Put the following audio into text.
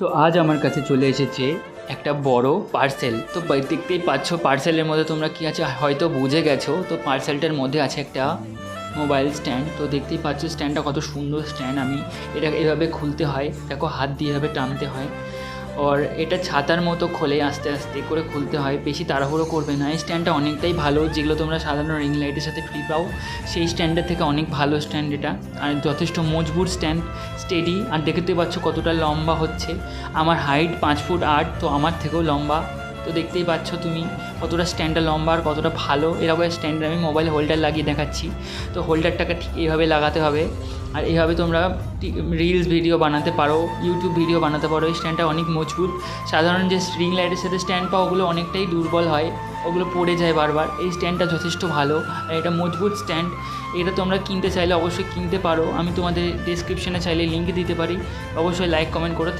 তো আজ আমার কাছে চলে এসেছে একটা বড় পার্সেল। তো দেখতেই পাচ্ছ পার্সেলের মধ্যে তোমরা কি আছে হয়তো বুঝে গেছো। তো পার্সেলটার মধ্যে আছে একটা মোবাইল স্ট্যান্ড। তো দেখতেই পাচ্ছ স্ট্যান্ডটা কত সুন্দর স্ট্যান্ড। আমি এটা এভাবে খুলতে হয়, দেখো হাত দিয়ে এভাবে টানতে হয়। আর এটা ছাতার মতো খোলে, আস্তে আস্তে করে খুলতে হয়, বেশি তাড়াহুড়ো করবে না। এই স্ট্যান্ডটা অনেকটাই ভালো, যেগুলো তোমরা সাধারণ রিং লাইটের সাথে ফ্রি পাও সেই স্ট্যান্ডের থেকে অনেক ভালো স্ট্যান্ড এটা। আর যথেষ্ট মজবুত স্ট্যান্ড, স্টেডি। আর দেখতে পাচ্ছ কতটা লম্বা হচ্ছে। আমার হাইট 5 ফুট 8, তো আমার থেকেও লম্বা। তো দেখতেই পাচ্ছ তুমি কতটা স্ট্যান্ডটা লম্বা আর কতটা ভালো। এরকম স্ট্যান্ডে আমি মোবাইল হোল্ডার লাগিয়ে দেখাচ্ছি। তো হোল্ডারটাকে ঠিক এইভাবে লাগাতে হবে, আর এইভাবে তোমরা রিলস ভিডিও বানাতে পারো, ইউটিউব ভিডিও বানাতে পারো। এই স্ট্যান্ডটা অনেক মজবুত। সাধারণ যে রিং লাইটের সাথে স্ট্যান্ড পাও ওগুলো অনেকটাই দুর্বল হয়, ওগুলো পড়ে যায় বারবার। এই স্ট্যান্ডটা যথেষ্ট ভালো আর এটা মজবুত স্ট্যান্ড। এটা তোমরা কিনতে চাইলে অবশ্যই কিনতে পারো, আমি তোমাদের ডেসক্রিপশনে চাইলে লিঙ্ক দিতে পারি। অবশ্যই লাইক কমেন্ট করো।